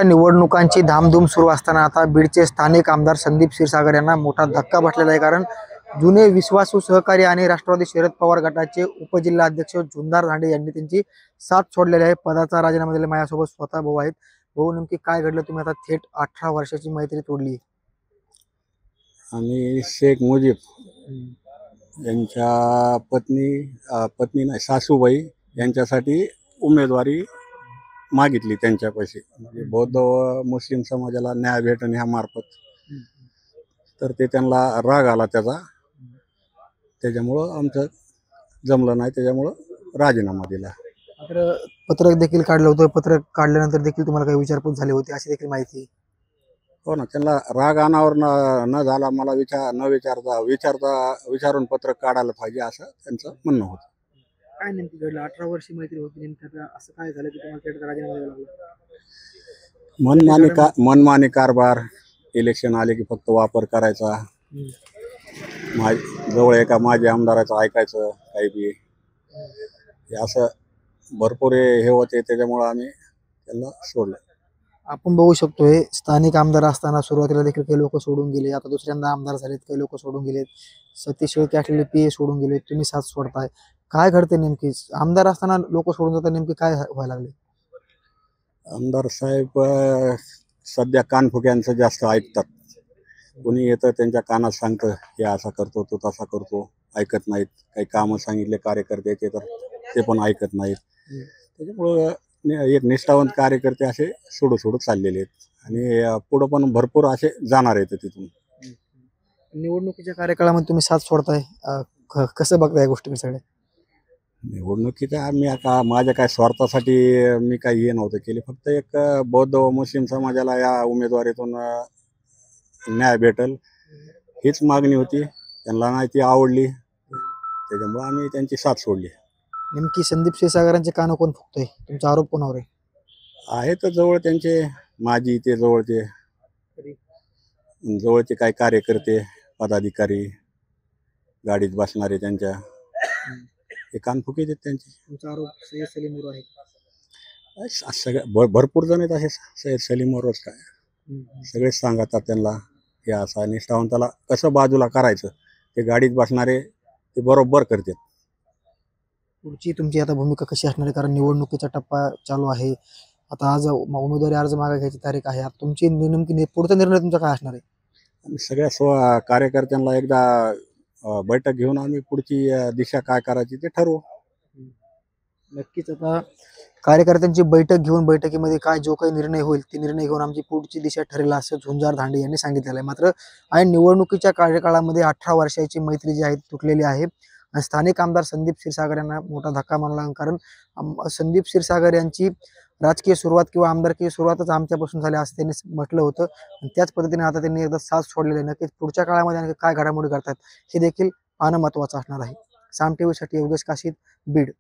निवडणुकांची धामधूम सुरू असताना आता बीडचे स्थानिक आमदार संदीप क्षीरसागर यांना मोठा धक्का बसलेला आहे। कारण जुने विश्वासू सहकारी आणि राष्ट्रवादी शरद पवार गटाचे उपजिल्हा अध्यक्ष झुंजार धांडे यांनी त्यांची साथ सोडलेली आहे। पदाचा राजीनामा दिलेला माझ्यासोबत स्वतः भाऊ आहेत। भाऊ, नेमकी काय घडलं? तुम्ही आता थेट 18 वर्षाची मैत्री तोडली। आणि शेख मुजीब यांच्या पत्नी नाही सासूबाई यांच्यासाठी उमेदवारी मागितली त्यांच्यापाशी, म्हणजे बौद्ध व मुस्लिम समाजाला न्याय भेटन ह्या मार्फत। तर ते त्यांना राग आला त्याच्यामुळं आमचं जमलं नाही, त्याच्यामुळं राजीनामा दिला। मात्र पत्रक देखील काढलं होतं। पत्रक काढल्यानंतर देखील तुम्हाला काही विचारपूस झाली होती अशी देखील माहिती आहे। हो ना, त्यांना राग अनावर न झाला, मला विचारून पत्रक काढायला पाहिजे असं त्यांचं म्हणणं होतं। काय नेमकी घडलं? 18 वर्षी मैत्री होती, नेमकं असं काय झालं की तुम्हाला थेट राजीनामा द्यावा लागला? मनमानी कारभार, इलेक्शन आले की फक्त वापर करायचा, जवळ एका माझी आमदाराचं ऐकायचं काही बी, हे असं भरपूर हे होते, त्याच्यामुळं आम्ही त्यांना सोडलं। आपण बघू शकतोय स्थानिक आमदार असताना सुरुवातीला देखील काही लोक सोडून गेले, आता दुसऱ्यांदा आमदार झालेत, काही लोक सोडून गेलेत, सतीश शेळके असलेले पीए सोडून गेले, तुम्ही साथ सोडताय। काय घडते नेमकी? आमदार असताना लोक सोडून जातात, नेमके काय व्हायला लागले? आमदार साहेब सध्या कानफुक्यांचं जास्त ऐकतात। कोणी येतं त्यांच्या कानात सांगतं हे असा करतो, तो तसा करतो, ऐकत नाहीत। काही कामं सांगितले कार्यकर्त्याचे तर ते पण ऐकत नाहीत। त्याच्यामुळं एक निष्ठावंत कार्यकर्ते असे सोडू चाललेले आहेत, आणि पुढं पण भरपूर असे जाणार आहेत तिथून। निवडणुकीच्या कार्यकाळामध्ये तुम्ही साथ सोडताय, कसं बघताय या गोष्टी सगळ्या? निवडणुकीच्या आम्ही आता माझ्या काय स्वार्थासाठी मी काही हे नव्हतं केले, फक्त एक बौद्ध व मुस्लिम समाजाला या उमेदवारीतून न्याय भेटल हीच मागणी होती। त्यांना नाही ती आवडली, त्याच्यामुळे आम्ही त्यांची साथ सोडली। नेमकी संदीप क्षीरसागरांचे कान कोण फुकतोय? तुमचा आरोप कोणावर आहे? आहे तर जवळ त्यांचे माझी ते जवळचे काही कार्यकर्ते, पदाधिकारी, गाडीत बसणारे त्यांच्या, हे कानफुके आहेत त्यांचे। तुमचा आरोप सय्यद सलीमवर आहे? सगळे भरपूर जण आहेत असे सय्यद सलीमवरच काय, सगळेच सांगतात त्यांना हे असं निष्ठावंताला कसं बाजूला करायचं, ते गाडीत बसणारे ते बरोबर करतात। पुढची तुमची आता भूमिका कशी असणार आहे? कारण निवडणुकीचा टप्पा चालू आहे, आता आज उमेदवारी अर्ज मागायची तारीख आहे, आता तुमची नेमकी पुढचा निर्णय तुमचा काय असणार आहे? आम्ही सगळ्या कार्यकर्त्यांना एकदा बैठक घेऊन आम्ही पुढची दिशा काय करायची ते ठरवू। नक्कीच आता कार्यकर्त्यांची बैठक घेऊन बैठकीमध्ये काय जो काही निर्णय होईल ते निर्णय घेऊन आमची पुढची दिशा ठरेल असं झुंजार धांडे यांनी सांगितलेलं आहे। मात्र आणि निवडणुकीच्या कार्यकाळामध्ये 18 वर्षाची मैत्री जी आहे तुटलेली आहे, आणि स्थानिक आमदार संदीप क्षीरसागर यांना मोठा धक्का मानला। कारण संदीप क्षीरसागर यांची राजकीय सुरुवात किंवा आमदारकीची सुरुवातच आमच्यापासून झाली असं त्यांनी म्हटलं होतं, आणि त्याच पद्धतीने आता त्यांनी एकदा साथ सोडलेले। नक्कीच पुढच्या काळामध्ये आणखी काय घडामोडी करतात हे देखील पाहणं महत्त्वाचं असणार आहे। साम टीव्हीसाठी योगेश काशीद, बीड।